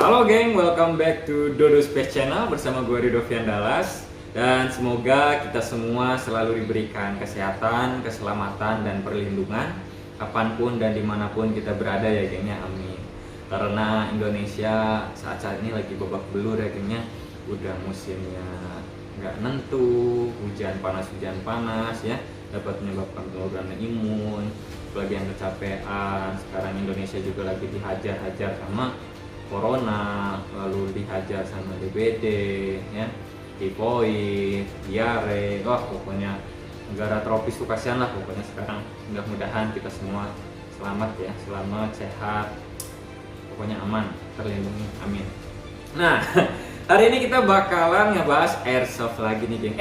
Halo geng, welcome back to Dodo Space Channel bersama gue Ridovian Dallas. Dan semoga kita semua selalu diberikan kesehatan, keselamatan, dan perlindungan kapanpun dan dimanapun kita berada ya gengnya, amin. Karena Indonesia saat-saat ini lagi babak belur ya gengnya. Udah musimnya nggak nentu, hujan panas ya, dapat menyebabkan penurunan imun, apalagi yang kecapean. Sekarang Indonesia juga lagi dihajar-hajar sama corona, lalu dihajar sama DBD, ya, tifoid, diare, wah pokoknya negara tropis tuh kasihan lah pokoknya sekarang. Mudah-mudahan kita semua selamat ya, selamat, sehat, pokoknya aman, terlindungi, amin. Nah, hari ini kita bakalan ngebahas airsoft lagi nih geng.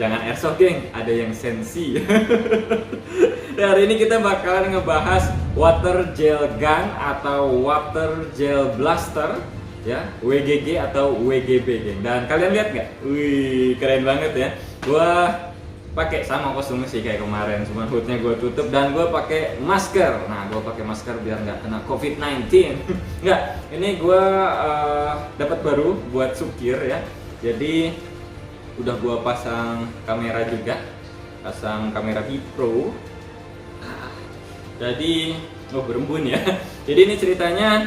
Jangan airsoft geng, ada yang sensi. Dan hari ini kita bakalan ngebahas water gel gun atau water gel blaster, ya, WGG atau WGB geng. Dan kalian lihat nggak? Wih, keren banget ya. Gua pakai sama kostumnya sih kayak kemarin, cuman hoodnya gue tutup dan gue pakai masker. Nah, gue pakai masker biar nggak kena COVID-19. Nggak, ini gue dapat baru buat sukir ya. Jadi udah gue pasang kamera juga, pasang kamera Pro. Jadi berembun ya. Jadi ini ceritanya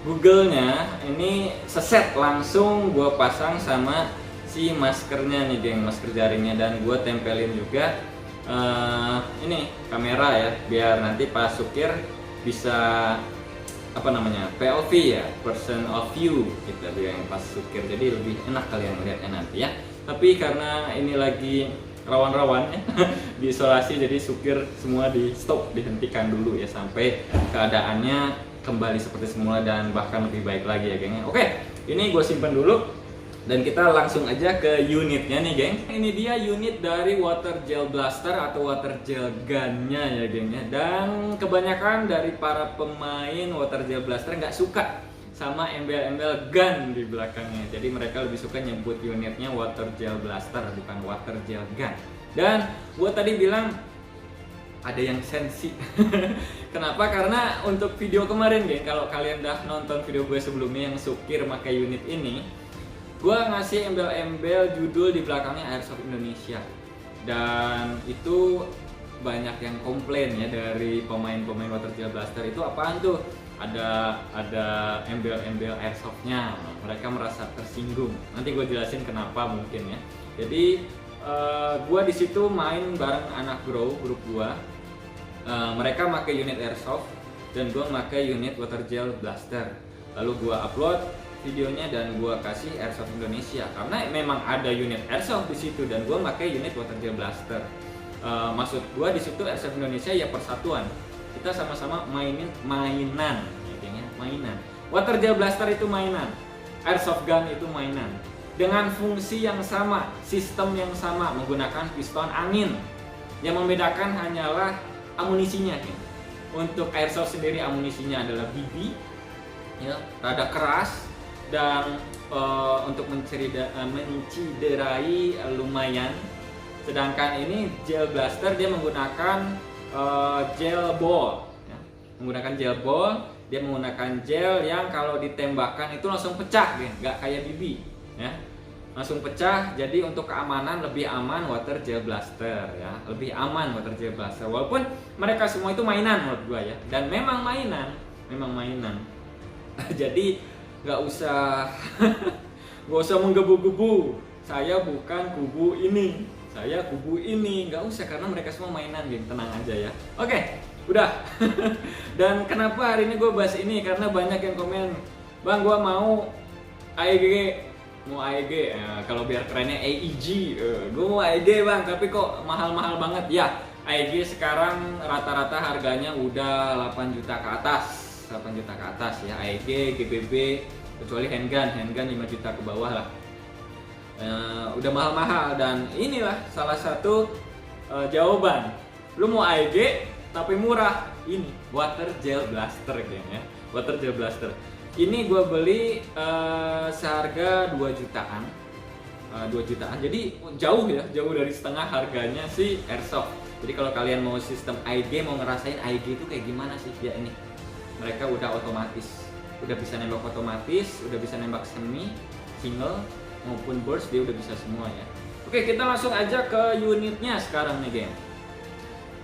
Google-nya ini seset langsung gue pasang sama si maskernya nih geng, masker jaringnya, dan gue tempelin juga ini kamera ya, biar nanti pas sukir bisa apa namanya, POV ya, person of view gitu, biar yang pas sukir jadi lebih enak kalian melihatnya nanti ya. Tapi karena ini lagi rawan-rawan ya, diisolasi, jadi sukir semua di stop, dihentikan dulu ya sampai keadaannya kembali seperti semula dan bahkan lebih baik lagi ya gengnya. Oke, ini gue simpan dulu dan kita langsung aja ke unitnya nih geng. Ini dia unit dari water gel blaster atau water gel gunnya ya gengnya. Dan kebanyakan dari para pemain water gel blaster nggak suka sama embel-embel gun di belakangnya. Jadi mereka lebih suka nyebut unitnya water gel blaster, bukan water gel gun. Dan gue tadi bilang ada yang sensi. Kenapa? Karena untuk video kemarin geng, kalau kalian udah nonton video gue sebelumnya yang sukir pakai unit ini, gue ngasih embel-embel judul di belakangnya Airsoft Indonesia. Dan itu banyak yang komplain ya dari pemain-pemain water gel blaster, itu apaan tuh? Ada embel-embel airsoftnya, mereka merasa tersinggung. Nanti gue jelasin kenapa mungkin ya. Jadi gue di situ main bareng anak grup gue. Mereka pakai unit airsoft dan gue pakai unit water gel blaster. Lalu gue upload videonya dan gue kasih Airsoft Indonesia karena memang ada unit airsoft di situ dan gue pakai unit water gel blaster. Maksud gue di situ Airsoft Indonesia ya persatuan. Kita sama-sama mainan ya, mainan. Water gel blaster itu mainan, airsoft gun itu mainan. Dengan fungsi yang sama, sistem yang sama, menggunakan piston angin. Yang membedakan hanyalah amunisinya. Untuk airsoft sendiri amunisinya adalah BB, ya, rada keras dan untuk menciderai lumayan. Sedangkan ini gel blaster dia menggunakan gel ball, ya. Menggunakan gel ball, dia menggunakan gel yang kalau ditembakkan itu langsung pecah, nggak kayak BB, ya, langsung pecah. Jadi untuk keamanan lebih aman water gel blaster, ya, lebih aman water gel blaster. Walaupun mereka semua itu mainan menurut gua ya, dan memang mainan. Jadi nggak usah menggebu-gebu. Saya bukan kubu ini, saya kubu ini, nggak usah, karena mereka semua mainan, geng, tenang aja ya. Oke, udah. Dan kenapa hari ini gue bahas ini? Karena banyak yang komen, bang, gue mau AEG, kalau biar kerennya AEG, gue mau AEG bang, tapi kok mahal-mahal banget ya. AEG sekarang rata-rata harganya udah 8 juta ke atas ya. AEG, GBB, kecuali handgun 5 juta ke bawah lah. Udah mahal-mahal, dan inilah salah satu jawaban. Lu mau AEG tapi murah, ini water gel blaster kayaknya. Water gel blaster ini gue beli seharga 2 jutaan. 2 jutaan, jadi jauh dari setengah harganya si airsoft. Jadi kalau kalian mau sistem AEG, mau ngerasain AEG itu kayak gimana sih ya, ini mereka udah otomatis udah bisa nembak otomatis, udah bisa nembak semi, single maupun burst, dia udah bisa semua ya. Oke, kita langsung aja ke unitnya sekarang nih geng.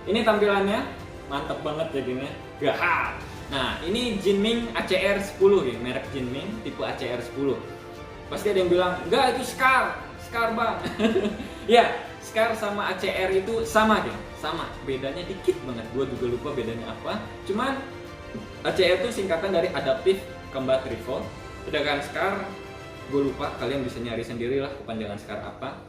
Ini tampilannya mantap banget ya geng ya, gahar. Nah ini Jinming ACR 10 geng, merek Jinming tipe ACR 10. Pasti ada yang bilang, enggak itu Scar bang. Ya, Scar sama ACR itu sama geng, sama, bedanya dikit banget, gue juga lupa bedanya apa. Cuman ACR itu singkatan dari Adaptive Combat Rifle, sedangkan Scar gue lupa, kalian bisa nyari sendiri lah kepanjangan Scar apa.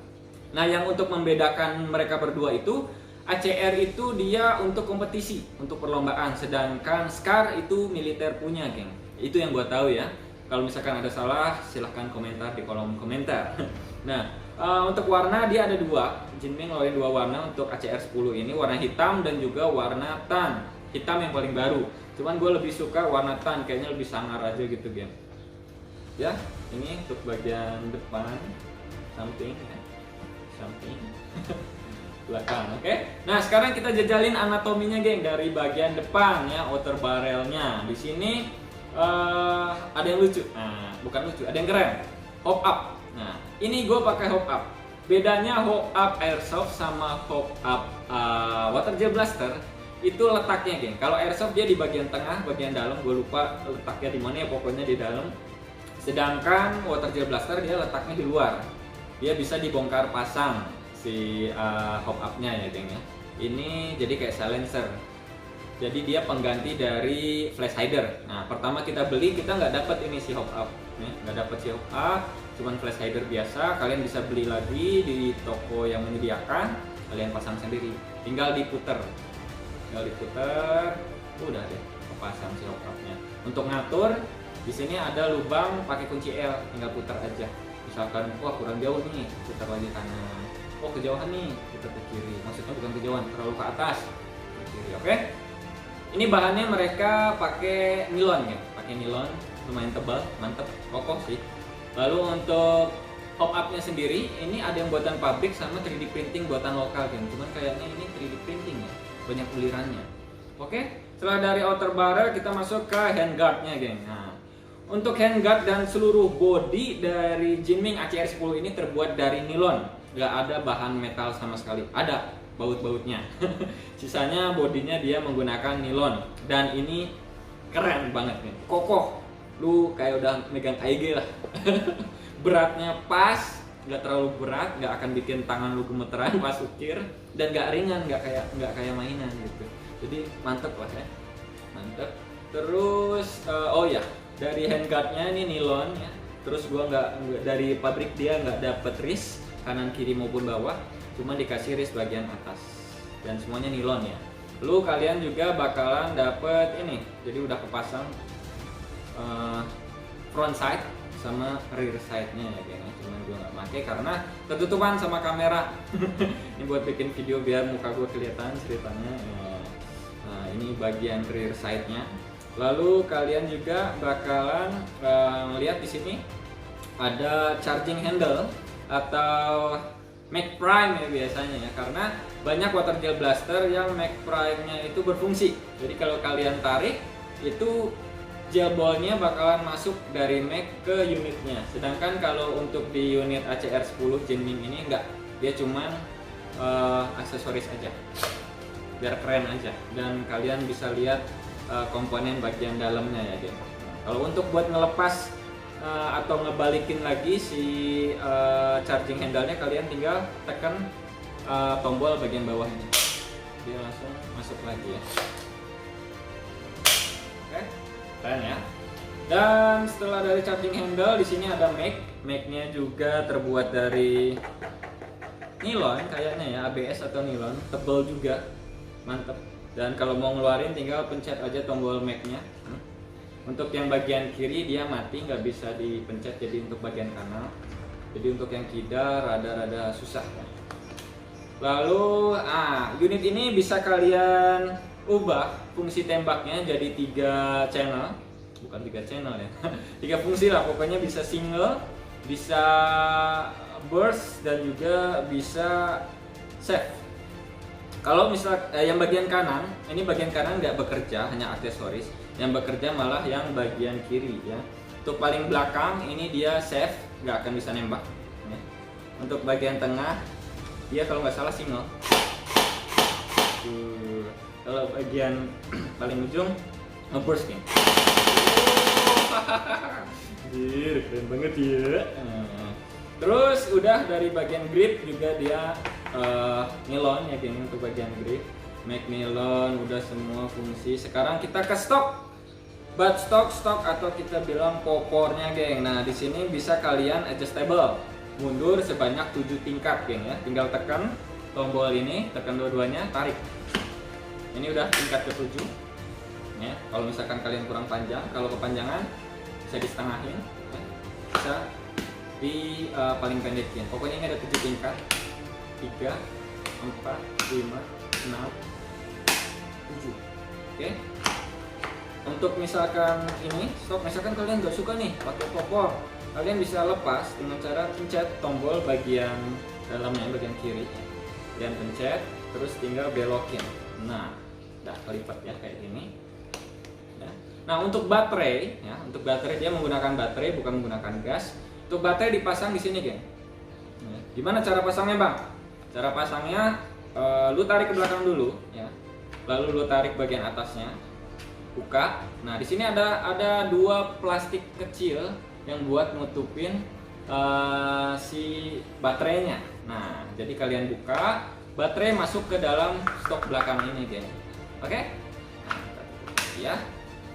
Nah yang untuk membedakan mereka berdua itu, ACR itu dia untuk kompetisi, untuk perlombaan, sedangkan Scar itu militer punya geng. Itu yang gue tahu ya. Kalau misalkan ada salah, silahkan komentar di kolom komentar. Nah, untuk warna dia ada dua. Jinming ngeluarin dua warna untuk ACR 10 ini, warna hitam dan juga warna tan. Hitam yang paling baru. Cuman gue lebih suka warna tan, kayaknya lebih sangar aja gitu, geng. Ya, ini untuk bagian depan, samping, ya. Samping, belakang, oke? Nah, sekarang kita jajalin anatominya, geng, dari bagian depan ya, outer barrelnya. Di sini ada yang lucu, nah bukan lucu, ada yang keren, hop up. Nah ini gue pakai hop up. Bedanya hop up airsoft sama hop up water gel blaster itu letaknya geng. Kalau airsoft dia di bagian tengah, bagian dalam, gue lupa letaknya di mana ya, pokoknya di dalam. Sedangkan water gel blaster dia letaknya di luar, dia bisa dibongkar pasang si hop upnya ya geng ya. Ini jadi kayak silencer. Jadi dia pengganti dari flash hider. Nah pertama kita beli kita nggak dapat ini si hop up, ya, nggak dapat si hop up, cuman flash hider biasa. Kalian bisa beli lagi di toko yang menyediakan, kalian pasang sendiri. Tinggal diputer, udah deh kepasang si hop upnya. Untuk ngatur di sini ada lubang pakai kunci L, tinggal putar aja. Misalkan wah kurang jauh nih, putar lagi kanan. Oh kejauhan nih, putar ke kiri. Maksudnya bukan kejauhan, terlalu ke atas, ke kiri. Oke? Ini bahannya mereka pakai nilon ya, pakai nilon lumayan tebal, mantep, kokoh sih. Lalu untuk hop upnya sendiri, ini ada yang buatan pabrik sama 3D printing buatan lokal kan. Cuman kayaknya ini 3D printing ya, banyak ulirannya. Oke, setelah dari outer barrel kita masuk ke handguardnya geng. Nah, untuk handguard dan seluruh body dari Jinming ACR 10 ini terbuat dari nilon, nggak ada bahan metal sama sekali. Ada baut-bautnya. Sisanya bodinya dia menggunakan nilon dan ini keren banget nih, kokoh, lu kayak udah megang AEG lah. Beratnya pas, nggak terlalu berat, nggak akan bikin tangan lu gemeteran pas ukir, dan nggak ringan, nggak kayak mainan gitu. Jadi mantep lah ya, mantep. Terus oh ya, dari handguardnya ini nilon ya. Terus gua nggak dari pabrik dia nggak dapet wrist kanan kiri maupun bawah, cuma dikasih wrist bagian atas dan semuanya nilon ya. Lu kalian juga bakalan dapet ini, jadi udah kepasang front side sama rear side-nya ya kayaknya. Cuman gue nggak pakai karena ketutupan sama kamera. Ini buat bikin video biar muka gue kelihatan ceritanya ya. Nah ini bagian rear side-nya. Lalu kalian juga bakalan lihat di sini ada charging handle atau Mag Prime ya biasanya ya, karena banyak water gel blaster yang Mag Prime-nya itu berfungsi. Jadi kalau kalian tarik itu gel ball-nya bakalan masuk dari Mag ke unitnya. Sedangkan kalau untuk di unit ACR 10 Jinming ini enggak, dia cuman aksesoris aja, biar keren aja. Dan kalian bisa lihat komponen bagian dalamnya ya dia. Kalau untuk buat ngelepas atau ngebalikin lagi si charging handle-nya, kalian tinggal tekan tombol bagian bawah ini, dia langsung masuk lagi ya. Oke, keren ya. Dan setelah dari charging handle, di sini ada mag-nya juga terbuat dari nilon kayaknya ya, ABS atau nilon, tebal juga, mantep. Dan kalau mau ngeluarin tinggal pencet aja tombol mag-nya. Untuk yang bagian kiri dia mati, nggak bisa dipencet, jadi untuk bagian kanan. Jadi untuk yang kidal rada-rada susah ya. Lalu unit ini bisa kalian ubah fungsi tembaknya jadi 3 channel, bukan 3 channel ya. 3 fungsi lah, pokoknya bisa single, bisa burst, dan juga bisa save. Kalau misal yang bagian kanan, ini bagian kanan nggak bekerja, hanya aksesoris. yang bekerja malah yang bagian kiri ya. Untuk paling belakang ini dia safe, nggak akan bisa nembak ya. Untuk bagian tengah dia kalau nggak salah single. Kalau bagian paling ujung ngeburst nih. Keren banget ya. Terus udah dari bagian grip juga dia nilon ya geng, untuk bagian grip mag nilon udah semua fungsi. Sekarang kita ke stok, butt stok atau kita bilang popornya geng. Nah di sini bisa kalian adjustable, mundur sebanyak 7 tingkat geng ya. Tinggal tekan tombol ini, tekan dua-duanya, tarik. Ini udah tingkat ke-7 ya. Kalau misalkan kalian kurang panjang, kalau kepanjangan bisa disetengahin ya. Bisa di paling pendekin. Pokoknya ini ada 7 tingkat, 3, 4, 5, 6, 7. Oke. Untuk misalkan ini stop, misalkan kalian nggak suka nih pakai popor, kalian bisa lepas dengan cara pencet tombol bagian dalamnya, bagian kiri dan pencet, terus tinggal belokin. Nah udah kelipat ya kayak gini ya. Nah untuk baterai ya, untuk baterai dia menggunakan baterai bukan menggunakan gas. Untuk baterai dipasang di sini geng. Nah, gimana cara pasangnya bang? Cara pasangnya lu tarik ke belakang dulu ya, lalu lu tarik bagian atasnya, buka. Nah di sini ada 2 plastik kecil yang buat nutupin si baterainya. Nah jadi kalian buka, baterai masuk ke dalam stok belakang ini geng. Oke, ya.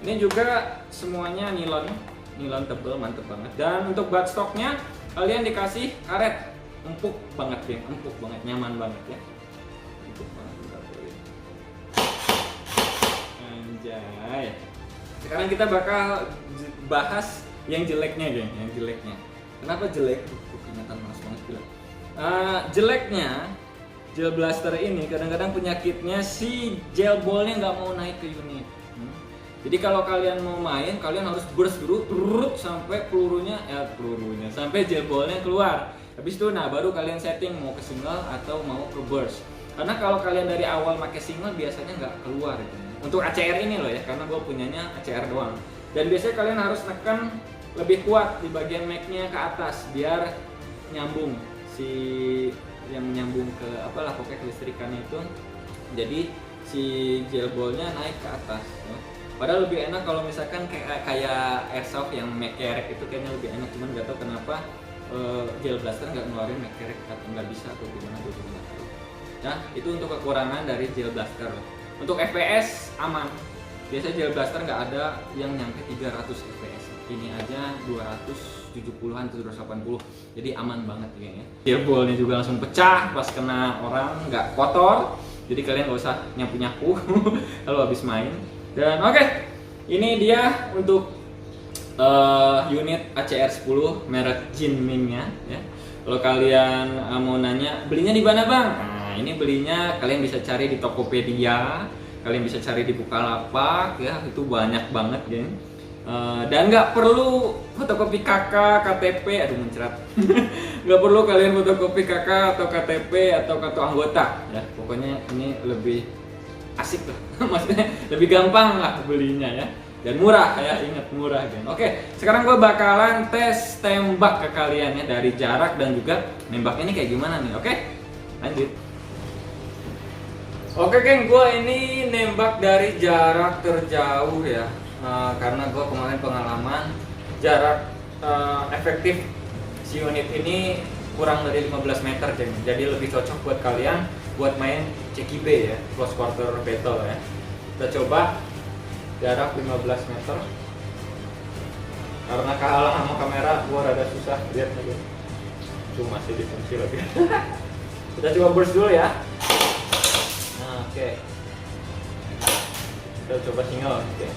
Ini juga semuanya nilon tebel, mantep banget. Dan untuk butt stoknya kalian dikasih karet, empuk banget geng, empuk banget, nyaman banget ya. Empuk banget, anjay. Sekarang kita bakal bahas yang jeleknya geng, yang jeleknya. Kenapa jelek? Kelihatan malas banget bilang. Jeleknya gel blaster ini kadang-kadang penyakitnya si gel ballnya nggak mau naik ke unit. Jadi kalau kalian mau main, kalian harus burst dulu sampai pelurunya sampai gel ballnya keluar. Habis itu nah baru kalian setting mau ke single atau mau ke burst. Karena kalau kalian dari awal pakai single biasanya nggak keluar gitu. Untuk ACR ini loh ya, karena gue punyanya ACR doang. Dan biasanya kalian harus tekan lebih kuat di bagian mag-nya ke atas biar nyambung si yang menyambung ke apalah pokoknya kelistrikannya itu, jadi si gel ballnya naik ke atas ya. Padahal lebih enak kalau misalkan kayak airsoft yang mag kerek itu kayaknya lebih enak, cuman nggak tahu kenapa gel blaster nggak ngeluarin mag kerek atau nggak bisa atau gimana gue juga nggak tahu. Nah itu untuk kekurangan dari gel blaster. Untuk FPS aman, biasanya gel blaster nggak ada yang nyampe 300 FPS, ini aja 270-an atau 280, jadi aman banget ya. Gel ballnya juga langsung pecah pas kena orang, nggak kotor, jadi kalian nggak usah nyapu-nyapu kalau habis main. Dan oke, ini dia untuk unit ACR 10 merek Jinming ya. Kalau kalian mau nanya belinya di mana bang? Nah ini belinya kalian bisa cari di Tokopedia, kalian bisa cari di Bukalapak ya, itu banyak banget geng. Dan nggak perlu fotokopi KK, KTP, aduh mencerat. Nggak perlu kalian fotokopi KK atau KTP atau kartu anggota ya. Pokoknya ini lebih asik lah, maksudnya lebih gampang lah belinya ya. Dan murah ya, ingat murah kan. Oke, sekarang gue bakalan tes tembak ke kalian ya dari jarak dan juga nembaknya ini kayak gimana nih. Oke, lanjut. Oke geng, gue ini nembak dari jarak terjauh ya. Karena gue kemarin pengalaman jarak efektif si unit ini kurang dari 15 meter geng. Jadi lebih cocok buat kalian buat main CQB ya, close quarter battle ya. Kita coba jarak 15 meter. Karena kalah sama kamera gue rada susah lihat lagi. Itu masih dikunci lagi. Kita coba burst dulu ya. Nah, oke. Kita coba single. Oke.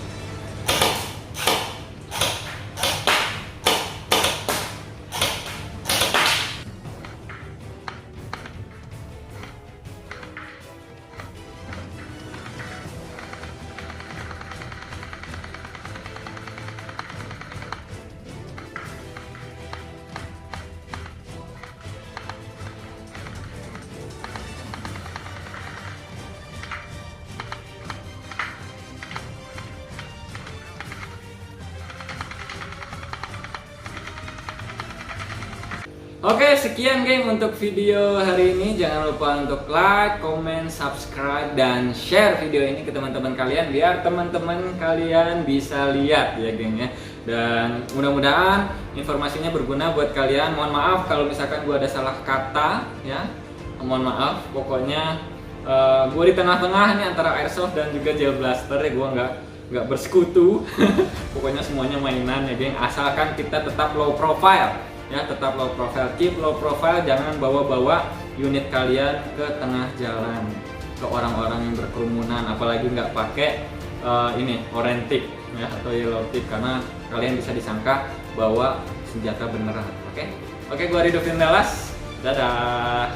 Oke, sekian geng untuk video hari ini. Jangan lupa untuk like, comment, subscribe, dan share video ini ke teman-teman kalian biar teman-teman kalian bisa lihat ya geng ya. Dan mudah-mudahan informasinya berguna buat kalian. Mohon maaf kalau misalkan gue ada salah kata ya. Mohon maaf. Pokoknya gue di tengah-tengah nih antara airsoft dan juga gel blaster ya. Gue nggak bersekutu. Pokoknya semuanya mainan ya geng. Asalkan kita tetap low profile. Ya, tetap low profile, keep low profile, jangan bawa-bawa unit kalian ke tengah jalan ke orang-orang yang berkerumunan, apalagi nggak pakai ini orange tip ya atau yellow tip karena kalian bisa disangka bawa senjata beneran. Oke, gue Rido Firdaus, dadah.